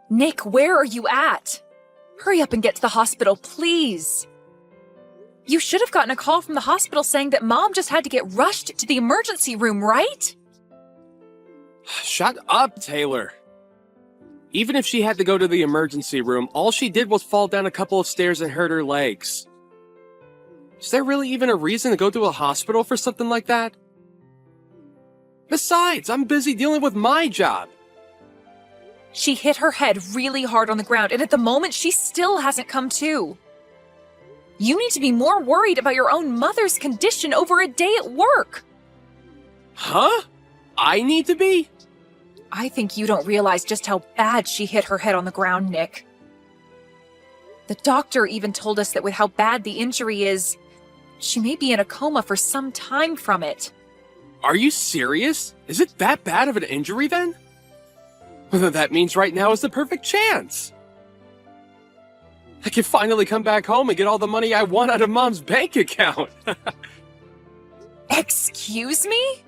Nick, where are you at? Hurry up and get to the hospital, please. You should have gotten a call from the hospital saying that Mom just had to get rushed to the emergency room, right? Shut up, Taylor. Even if she had to go to the emergency room, all she did was fall down a couple of stairs and hurt her legs. Is there really even a reason to go to a hospital for something like that? Besides, I'm busy dealing with my job. She hit her head really hard on the ground, and at the moment, she still hasn't come to. You need to be more worried about your own mother's condition over a day at work. Huh? I need to be? I think you don't realize just how bad she hit her head on the ground, Nick. The doctor even told us that with how bad the injury is, she may be in a coma for some time from it. Are you serious? Is it that bad of an injury then? That means right now is the perfect chance. I can finally come back home and get all the money I want out of Mom's bank account. Excuse me?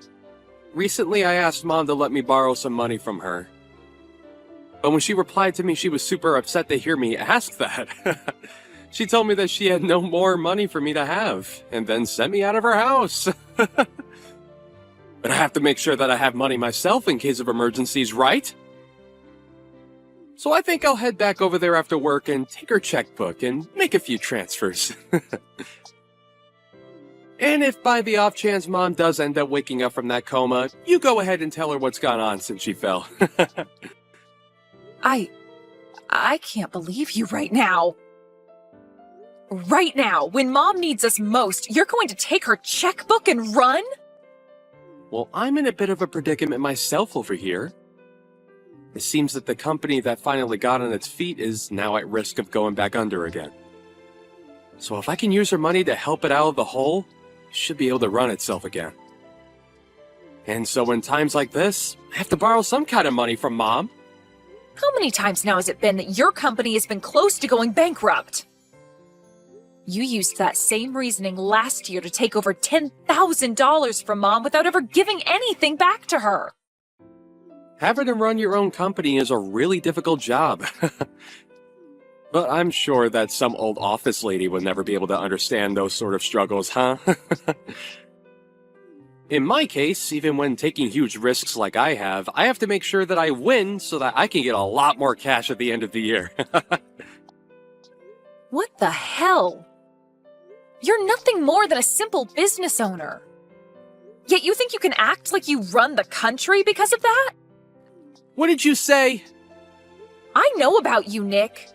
Recently, I asked Mom to let me borrow some money from her. But when she replied to me, she was super upset to hear me ask that. She told me that she had no more money for me to have, and then sent me out of her house. But I have to make sure that I have money myself in case of emergencies, right? So I think I'll head back over there after work and take her checkbook and make a few transfers. And if by the off chance Mom does end up waking up from that coma, you go ahead and tell her what's gone on since she fell. I can't believe you right now. Right now, when Mom needs us most, you're going to take her checkbook and run? Well, I'm in a bit of a predicament myself over here. It seems that the company that finally got on its feet is now at risk of going back under again. So if I can use her money to help it out of the hole, it should be able to run itself again. And so in times like this, I have to borrow some kind of money from Mom. How many times now has it been that your company has been close to going bankrupt? You used that same reasoning last year to take over $10,000 from Mom without ever giving anything back to her. Having to run your own company is a really difficult job. But I'm sure that some old office lady would never be able to understand those sort of struggles, huh? In my case, even when taking huge risks like I have to make sure that I win so that I can get a lot more cash at the end of the year. What the hell? You're nothing more than a simple business owner. Yet you think you can act like you run the country because of that? What did you say? I know about you, Nick.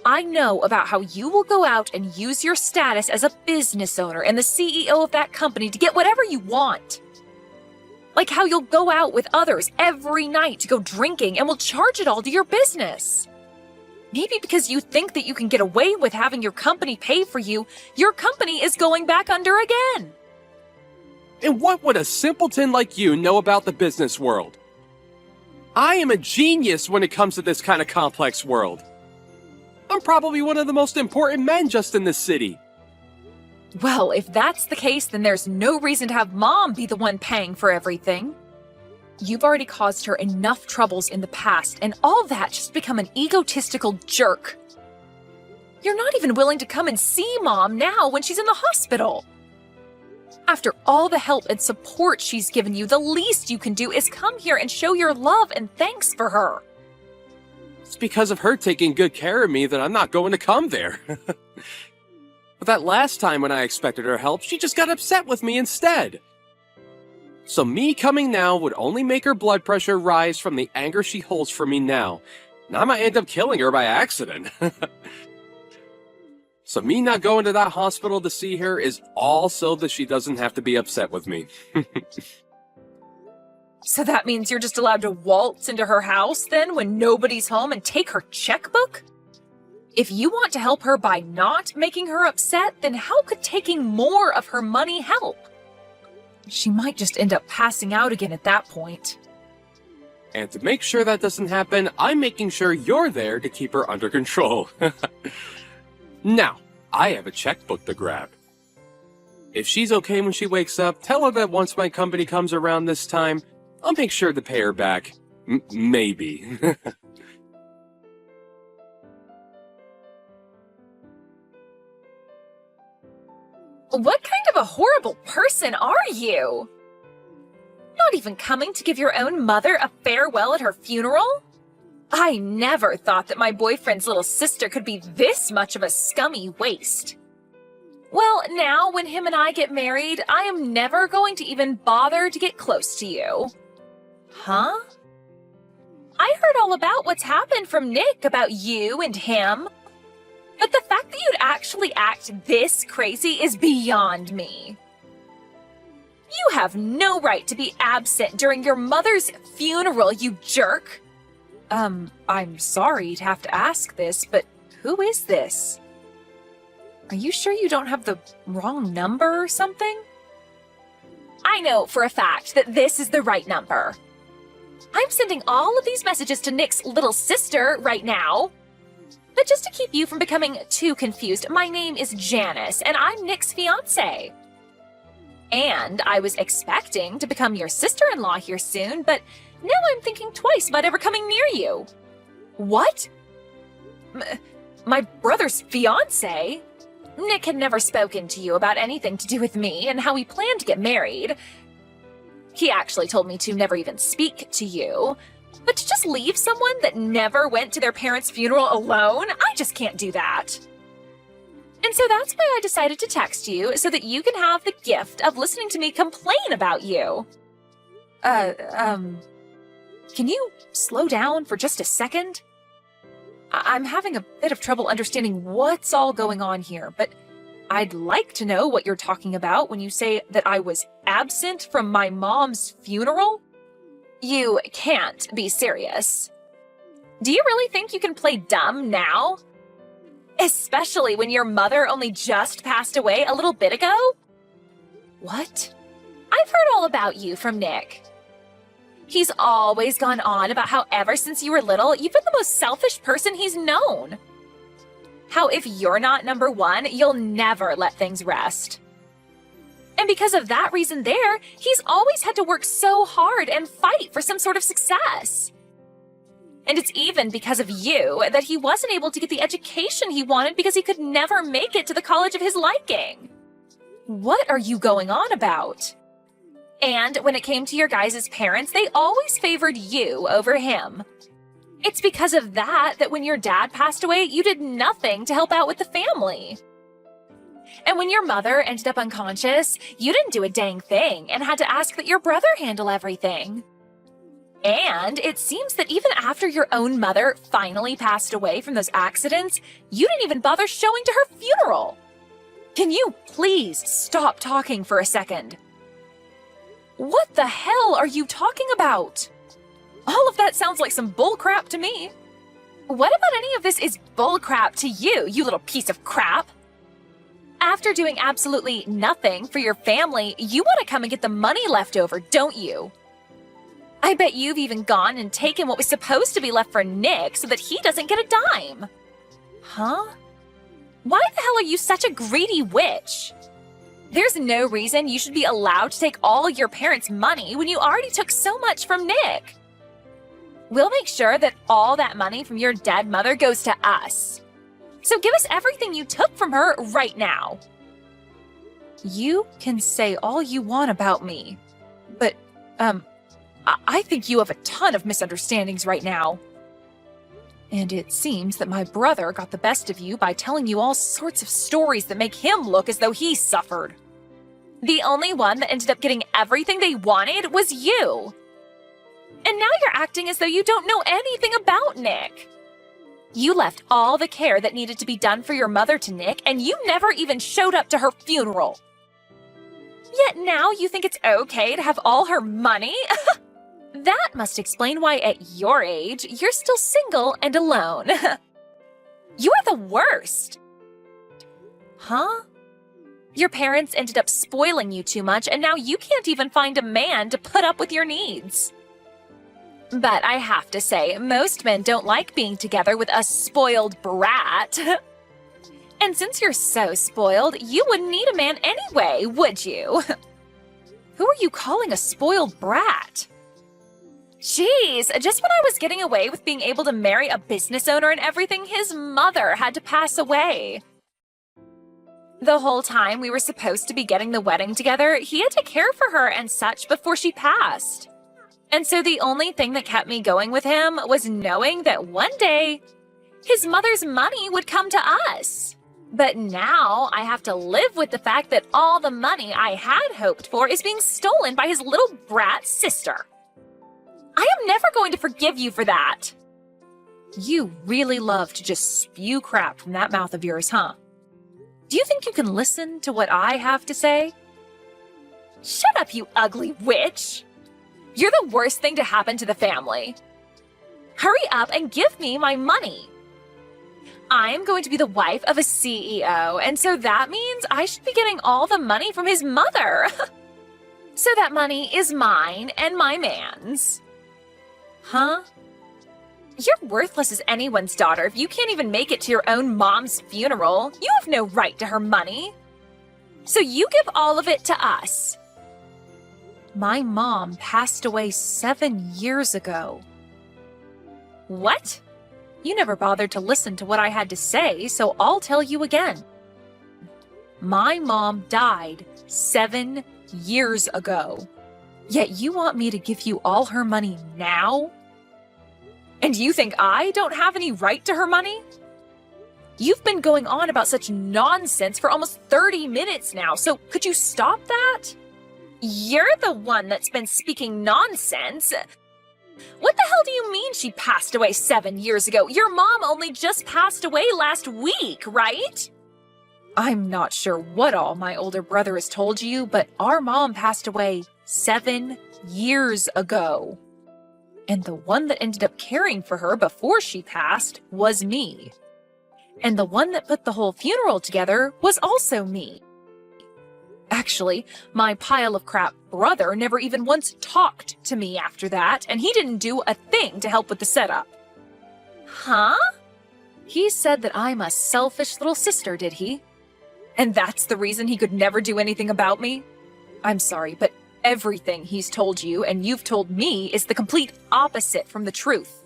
I know about how you will go out and use your status as a business owner and the CEO of that company to get whatever you want. Like how you'll go out with others every night to go drinking and will charge it all to your business. Maybe because you think that you can get away with having your company pay for you, your company is going back under again. And what would a simpleton like you know about the business world? I am a genius when it comes to this kind of complex world. I'm probably one of the most important men just in this city. Well, if that's the case, then there's no reason to have Mom be the one paying for everything. You've already caused her enough troubles in the past, and all that just become an egotistical jerk. You're not even willing to come and see Mom now when she's in the hospital. After all the help and support she's given you, the least you can do is come here and show your love and thanks for her. It's because of her taking good care of me that I'm not going to come there. But that last time when I expected her help, she just got upset with me instead. So me coming now would only make her blood pressure rise from the anger she holds for me now. And I might end up killing her by accident. So me not going to that hospital to see her is all so that she doesn't have to be upset with me. So that means you're just allowed to waltz into her house then when nobody's home and take her checkbook? If you want to help her by not making her upset, then how could taking more of her money help? She might just end up passing out again at that point. And to make sure that doesn't happen, I'm making sure you're there to keep her under control. Now, I have a checkbook to grab. If she's okay when she wakes up, tell her that once my company comes around this time, I'll make sure to pay her back. Maybe. What kind of a horrible person are you? Not even coming to give your own mother a farewell at her funeral? I never thought that my boyfriend's little sister could be this much of a scummy waste. Well, now when him and I get married, I am never going to even bother to get close to you. Huh? I heard all about what's happened from Nick about you and him. But the fact that you'd actually act this crazy is beyond me. You have no right to be absent during your mother's funeral, you jerk. I'm sorry to have to ask this, but who is this? Are you sure you don't have the wrong number or something? I know for a fact that this is the right number. I'm sending all of these messages to Nick's little sister right now. But just to keep you from becoming too confused, my name is Janice, and I'm Nick's fiancé. And I was expecting to become your sister-in-law here soon, but now I'm thinking twice about ever coming near you. What? My brother's fiancé? Nick had never spoken to you about anything to do with me and how we planned to get married. He actually told me to never even speak to you. But to just leave someone that never went to their parents' funeral alone, I just can't do that. And so that's why I decided to text you, so that you can have the gift of listening to me complain about you. Can you slow down for just a second? I'm having a bit of trouble understanding what's all going on here, but I'd like to know what you're talking about when you say that I was absent from my mom's funeral. You can't be serious. Do you really think you can play dumb now? Especially when your mother only just passed away a little bit ago? What? I've heard all about you from Nick. He's always gone on about how ever since you were little, you've been the most selfish person he's known. How if you're not number one, you'll never let things rest. And because of that reason there, he's always had to work so hard and fight for some sort of success. And it's even because of you that he wasn't able to get the education he wanted because he could never make it to the college of his liking. What are you going on about? And when it came to your guys' parents, they always favored you over him. It's because of that when your dad passed away, you did nothing to help out with the family. And when your mother ended up unconscious, you didn't do a dang thing and had to ask that your brother handle everything. And it seems that even after your own mother finally passed away from those accidents, you didn't even bother showing to her funeral. Can you please stop talking for a second? What the hell are you talking about? All of that sounds like some bullcrap to me. What about any of this is bullcrap to you, you little piece of crap? After doing absolutely nothing for your family, you want to come and get the money left over, don't you? I bet you've even gone and taken what was supposed to be left for Nick so that he doesn't get a dime. Huh? Why the hell are you such a greedy witch? There's no reason you should be allowed to take all your parents' money when you already took so much from Nick. We'll make sure that all that money from your dead mother goes to us. So give us everything you took from her right now. You can say all you want about me, but, I think you have a ton of misunderstandings right now. And it seems that my brother got the best of you by telling you all sorts of stories that make him look as though he suffered. The only one that ended up getting everything they wanted was you. And now you're acting as though you don't know anything about Nick. You left all the care that needed to be done for your mother to Nick, and you never even showed up to her funeral. Yet now you think it's okay to have all her money? That must explain why at your age, you're still single and alone. You're the worst. Huh? Your parents ended up spoiling you too much, and now you can't even find a man to put up with your needs. But I have to say, most men don't like being together with a spoiled brat. And since you're so spoiled, you wouldn't need a man anyway, would you? Who are you calling a spoiled brat? Jeez, just when I was getting away with being able to marry a business owner and everything, his mother had to pass away. The whole time we were supposed to be getting the wedding together, he had to care for her and such before she passed. And so the only thing that kept me going with him was knowing that one day his mother's money would come to us. But now I have to live with the fact that all the money I had hoped for is being stolen by his little brat sister. I am never going to forgive you for that. You really love to just spew crap from that mouth of yours, huh? Do you think you can listen to what I have to say? Shut up, you ugly witch! You're the worst thing to happen to the family. Hurry up and give me my money. I am going to be the wife of a CEO, and so that means I should be getting all the money from his mother. So that money is mine and my man's. Huh? You're worthless as anyone's daughter if you can't even make it to your own mom's funeral. You have no right to her money. So you give all of it to us. My mom passed away 7 years ago. What? You never bothered to listen to what I had to say, so I'll tell you again. My mom died 7 years ago. Yet you want me to give you all her money now? And you think I don't have any right to her money? You've been going on about such nonsense for almost 30 minutes now, so could you stop that? You're the one that's been speaking nonsense. What the hell do you mean she passed away 7 years ago? Your mom only just passed away last week, right? I'm not sure what all my older brother has told you, but our mom passed away 7 years ago. And the one that ended up caring for her before she passed was me. And the one that put the whole funeral together was also me. Actually, my pile of crap brother never even once talked to me after that, and he didn't do a thing to help with the setup. Huh? He said that I'm a selfish little sister, did he? And that's the reason he could never do anything about me? I'm sorry, but everything he's told you and you've told me is the complete opposite from the truth.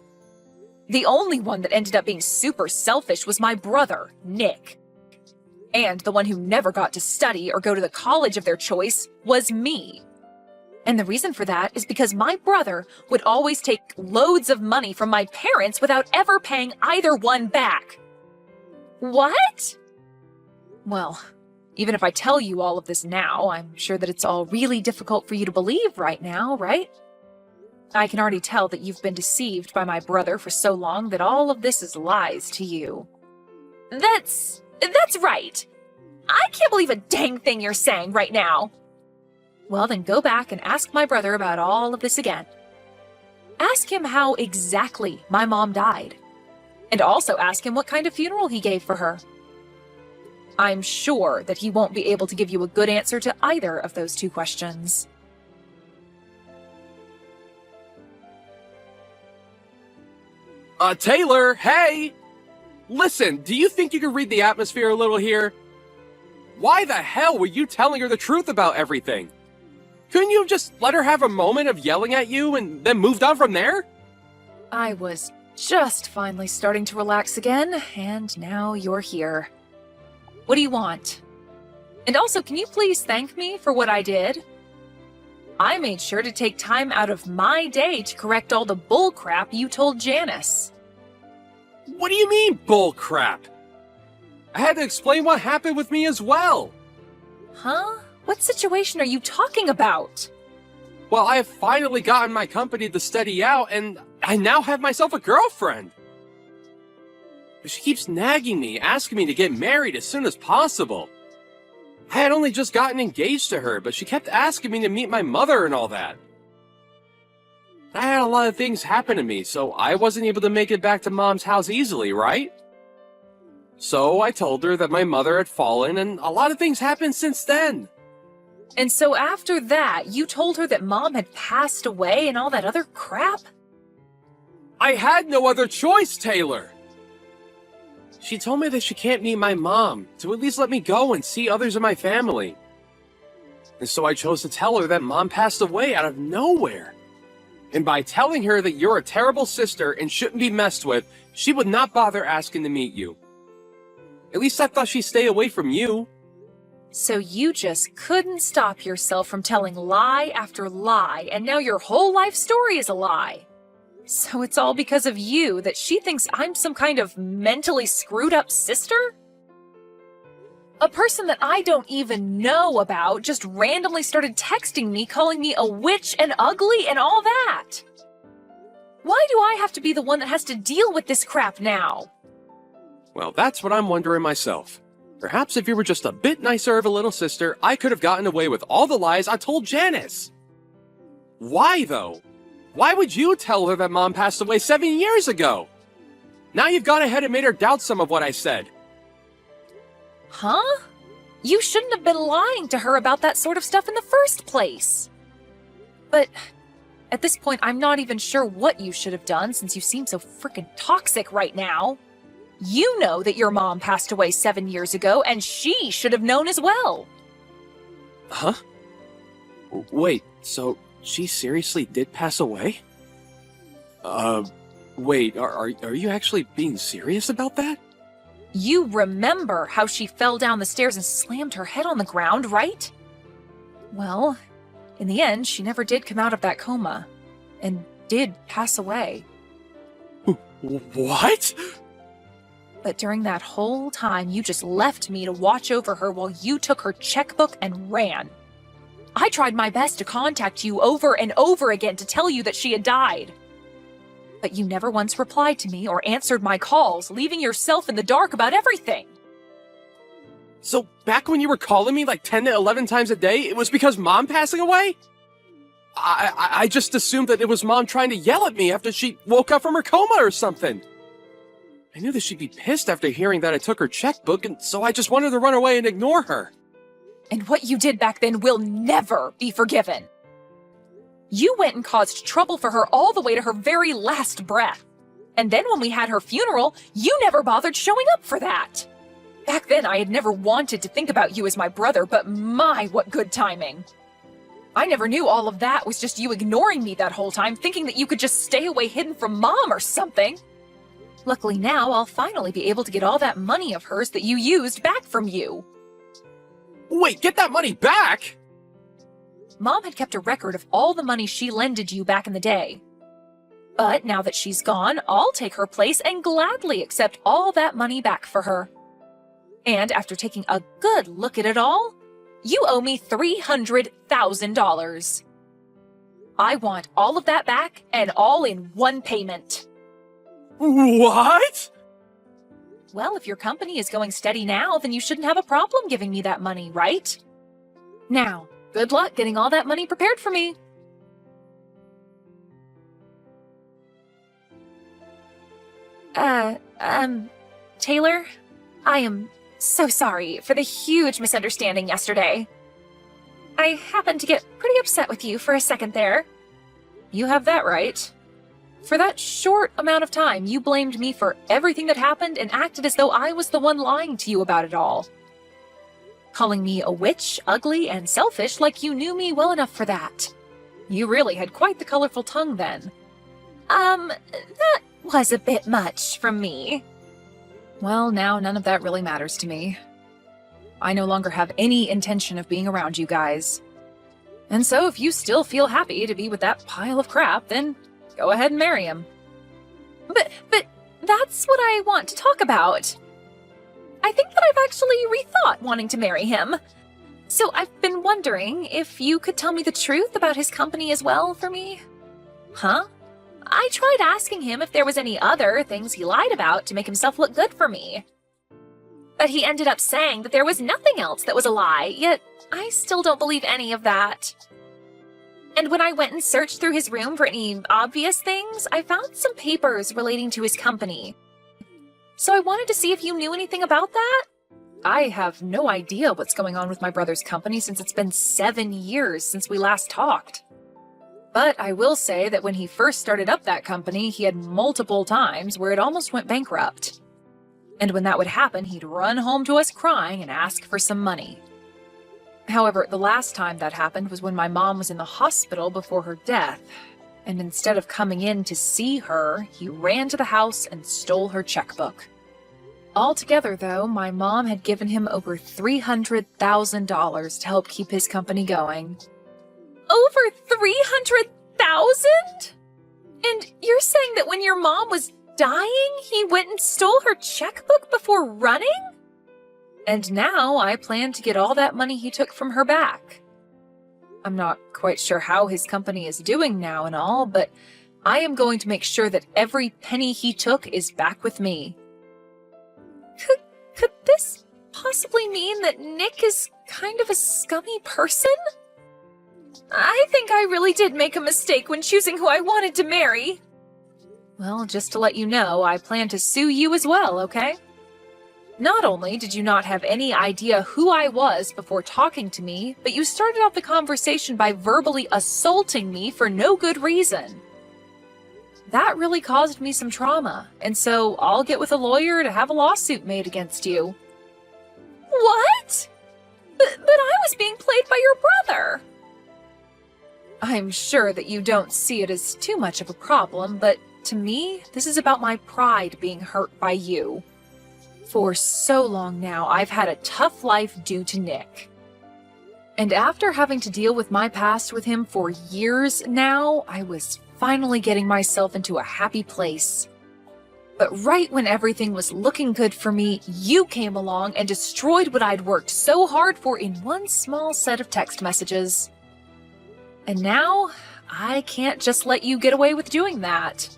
The only one that ended up being super selfish was my brother, Nick. And the one who never got to study or go to the college of their choice was me. And the reason for that is because my brother would always take loads of money from my parents without ever paying either one back. What? Well, even if I tell you all of this now, I'm sure that it's all really difficult for you to believe right now, right? I can already tell that you've been deceived by my brother for so long that all of this is lies to you. That's right. I can't believe a dang thing you're saying right now. Well, then go back and ask my brother about all of this again. Ask him how exactly my mom died. And also ask him what kind of funeral he gave for her. I'm sure that he won't be able to give you a good answer to either of those two questions. Taylor, hey! Listen, do you think you can read the atmosphere a little here? Why the hell were you telling her the truth about everything? Couldn't you have just let her have a moment of yelling at you and then moved on from there? I was just finally starting to relax again, and now you're here. What do you want? And also, can you please thank me for what I did? I made sure to take time out of my day to correct all the bull crap you told Janice. What do you mean, bull crap? I had to explain what happened with me as well. Huh? What situation are you talking about? Well, I have finally gotten my company to steady out, and I now have myself a girlfriend. But she keeps nagging me, asking me to get married as soon as possible. I had only just gotten engaged to her, but she kept asking me to meet my mother and all that. I had a lot of things happen to me, so I wasn't able to make it back to Mom's house easily, right? So I told her that my mother had fallen, and a lot of things happened since then. And so after that, you told her that Mom had passed away and all that other crap? I had no other choice, Taylor! She told me that she can't meet my mom, to at least let me go and see others in my family. And so I chose to tell her that Mom passed away out of nowhere. And by telling her that you're a terrible sister and shouldn't be messed with, she would not bother asking to meet you. At least I thought she'd stay away from you. So you just couldn't stop yourself from telling lie after lie, and now your whole life story is a lie. So it's all because of you that she thinks I'm some kind of mentally screwed up sister? A person that I don't even know about just randomly started texting me, calling me a witch and ugly and all that. Why do I have to be the one that has to deal with this crap now? Well, that's what I'm wondering myself. Perhaps if you were just a bit nicer of a little sister, I could have gotten away with all the lies I told Janice. Why, though? Why would you tell her that Mom passed away 7 years ago? Now you've gone ahead and made her doubt some of what I said. Huh? You shouldn't have been lying to her about that sort of stuff in the first place. But at this point, I'm not even sure what you should have done since you seem so freaking toxic right now. You know that your mom passed away 7 years ago, and she should have known as well. Huh? Wait, so she seriously did pass away? Wait, are you actually being serious about that? You remember how she fell down the stairs and slammed her head on the ground, right? Well, in the end, she never did come out of that coma, and did pass away. What? But during that whole time, you just left me to watch over her while you took her checkbook and ran. I tried my best to contact you over and over again to tell you that she had died. But you never once replied to me or answered my calls, leaving yourself in the dark about everything. So back when you were calling me like 10 to 11 times a day, it was because Mom passing away? I just assumed that it was Mom trying to yell at me after she woke up from her coma or something. I knew that she'd be pissed after hearing that I took her checkbook, and so I just wanted to run away and ignore her. And what you did back then will never be forgiven. You went and caused trouble for her all the way to her very last breath. And then when we had her funeral, you never bothered showing up for that. Back then, I had never wanted to think about you as my brother, but my, what good timing. I never knew all of that was just you ignoring me that whole time, thinking that you could just stay away hidden from Mom or something. Luckily now, I'll finally be able to get all that money of hers that you used back from you. Wait, get that money back? Mom had kept a record of all the money she lended you back in the day. But now that she's gone, I'll take her place and gladly accept all that money back for her. And after taking a good look at it all, you owe me $300,000. I want all of that back and all in one payment. What? Well, if your company is going steady now, then you shouldn't have a problem giving me that money, right? Now, good luck getting all that money prepared for me. Taylor, I am so sorry for the huge misunderstanding yesterday. I happened to get pretty upset with you for a second there. You have that right. For that short amount of time, you blamed me for everything that happened and acted as though I was the one lying to you about it all. Calling me a witch, ugly, and selfish like you knew me well enough for that. You really had quite the colorful tongue then. That was a bit much from me. Well, now none of that really matters to me. I no longer have any intention of being around you guys. And so if you still feel happy to be with that pile of crap, then go ahead and marry him. But that's what I want to talk about. I think that I've actually rethought wanting to marry him. So I've been wondering if you could tell me the truth about his company as well for me. Huh? I tried asking him if there was any other things he lied about to make himself look good for me. But he ended up saying that there was nothing else that was a lie, yet I still don't believe any of that. And when I went and searched through his room for any obvious things, I found some papers relating to his company. So I wanted to see if you knew anything about that. I have no idea what's going on with my brother's company since it's been 7 years since we last talked. But I will say that when he first started up that company, he had multiple times where it almost went bankrupt. And when that would happen, he'd run home to us crying and ask for some money. However, the last time that happened was when my mom was in the hospital before her death, and instead of coming in to see her, he ran to the house and stole her checkbook. Altogether, though, my mom had given him over $300,000 to help keep his company going. Over $300,000? And you're saying that when your mom was dying, he went and stole her checkbook before running? And now I plan to get all that money he took from her back. I'm not quite sure how his company is doing now and all, but I am going to make sure that every penny he took is back with me. Could this possibly mean that Nick is kind of a scummy person? I think I really did make a mistake when choosing who I wanted to marry. Well, just to let you know, I plan to sue you as well, okay? Not only did you not have any idea who I was before talking to me, but you started off the conversation by verbally assaulting me for no good reason. That really caused me some trauma, and so I'll get with a lawyer to have a lawsuit made against you. What? But I was being played by your brother. I'm sure that you don't see it as too much of a problem, but to me, this is about my pride being hurt by you. For so long now, I've had a tough life due to Nick. And after having to deal with my past with him for years now, I was finally getting myself into a happy place. But right when everything was looking good for me, you came along and destroyed what I'd worked so hard for in one small set of text messages. And now, I can't just let you get away with doing that.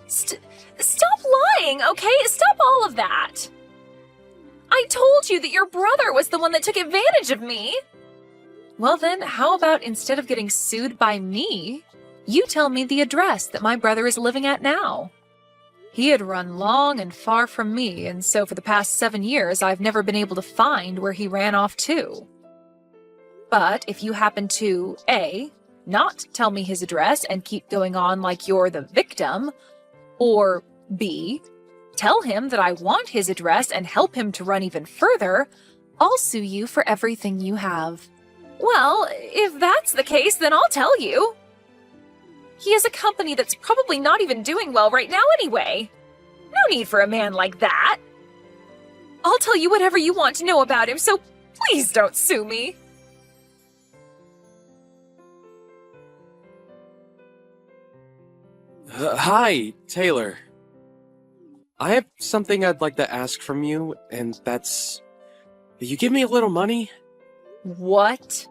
Stop lying, okay? Stop all of that! I told you that your brother was the one that took advantage of me! Well then, how about instead of getting sued by me, you tell me the address that my brother is living at now? He had run long and far from me, and so for the past 7 years, I've never been able to find where he ran off to. But if you happen to, A, not tell me his address and keep going on like you're the victim, or B, tell him that I want his address and help him to run even further, I'll sue you for everything you have. Well, if that's the case, then I'll tell you. He has a company that's probably not even doing well right now anyway. No need for a man like that. I'll tell you whatever you want to know about him, so please don't sue me. Hi, Taylor. I have something I'd like to ask from you, and that's... Will you give me a little money? What?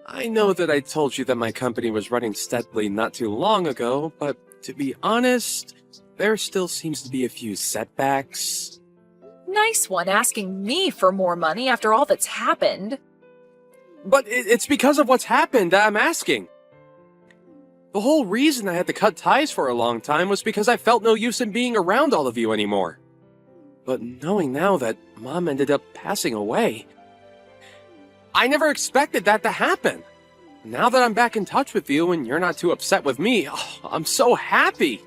I know that I told you that my company was running steadily not too long ago, but to be honest, there still seems to be a few setbacks. Nice one, asking me for more money after all that's happened. But it's because of what's happened that I'm asking. The whole reason I had to cut ties for a long time was because I felt no use in being around all of you anymore. But knowing now that Mom ended up passing away, I never expected that to happen. Now that I'm back in touch with you and you're not too upset with me, I'm so happy.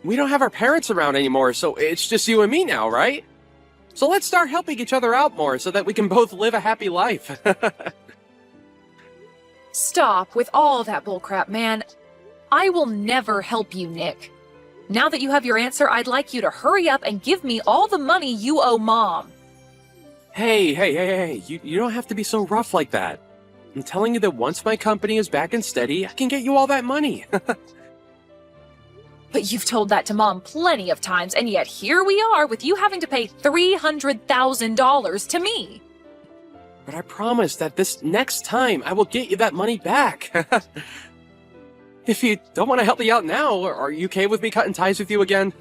We don't have our parents around anymore, so it's just you and me now, right? So let's start helping each other out more so that we can both live a happy life. Stop with all that bullcrap, man. I will never help you, Nick. Now that you have your answer, I'd like you to hurry up and give me all the money you owe Mom. Hey, you don't have to be so rough like that. I'm telling you that once my company is back and steady, I can get you all that money. But you've told that to Mom plenty of times, and yet here we are with you having to pay $300,000 to me. But I promise that this next time, I will get you that money back. If you don't want to help me out now, are you okay with me cutting ties with you again?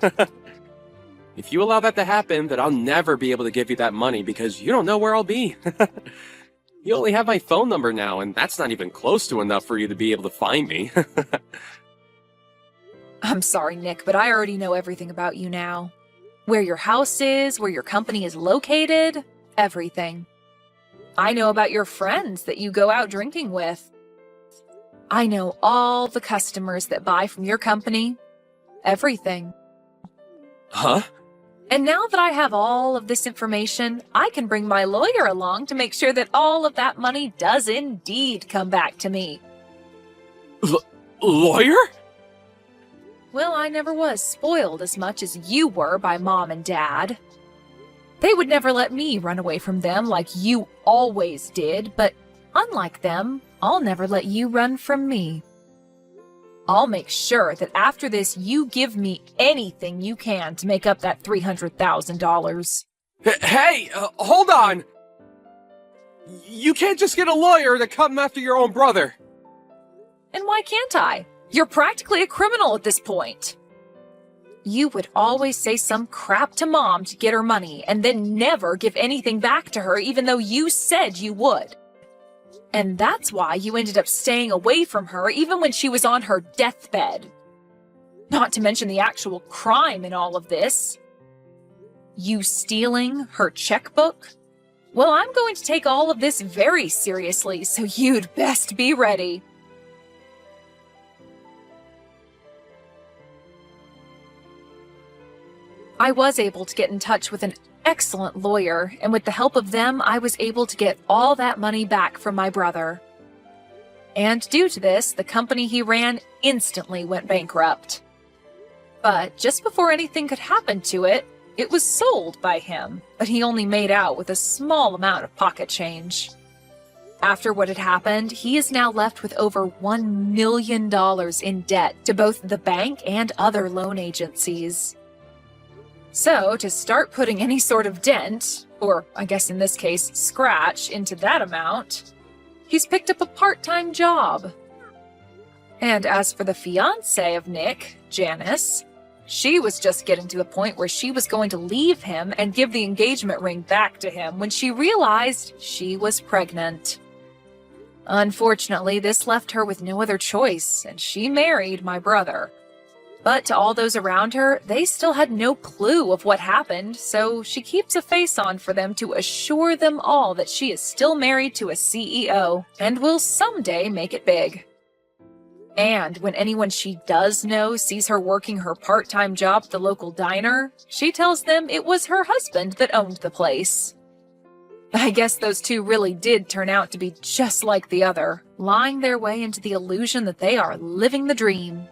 If you allow that to happen, then I'll never be able to give you that money because you don't know where I'll be. You only have my phone number now, and that's not even close to enough for you to be able to find me. I'm sorry, Nick, but I already know everything about you now. Where your house is, where your company is located, everything. I know about your friends that you go out drinking with. I know all the customers that buy from your company. Everything. Huh? And now that I have all of this information, I can bring my lawyer along to make sure that all of that money does indeed come back to me. Lawyer? Well, I never was spoiled as much as you were by Mom and Dad. They would never let me run away from them like you always did, but unlike them, I'll never let you run from me. I'll make sure that after this you give me anything you can to make up that $300,000. Hey, hold on! You can't just get a lawyer to come after your own brother. And why can't I? You're practically a criminal at this point. You would always say some crap to Mom to get her money and then never give anything back to her even though you said you would. And that's why you ended up staying away from her even when she was on her deathbed. Not to mention the actual crime in all of this. You stealing her checkbook? Well, I'm going to take all of this very seriously, so you'd best be ready. I was able to get in touch with an excellent lawyer, and with the help of them, I was able to get all that money back from my brother. And due to this, the company he ran instantly went bankrupt. But just before anything could happen to it, it was sold by him, but he only made out with a small amount of pocket change. After what had happened, he is now left with over $1 million in debt to both the bank and other loan agencies. So, to start putting any sort of dent, or I guess in this case, scratch, into that amount, he's picked up a part-time job. And as for the fiancé of Nick, Janice, she was just getting to the point where she was going to leave him and give the engagement ring back to him when she realized she was pregnant. Unfortunately, this left her with no other choice, and she married my brother. But to all those around her, they still had no clue of what happened, so she keeps a face on for them to assure them all that she is still married to a CEO and will someday make it big. And when anyone she does know sees her working her part-time job at the local diner, she tells them it was her husband that owned the place. I guess those two really did turn out to be just like the other, lying their way into the illusion that they are living the dream.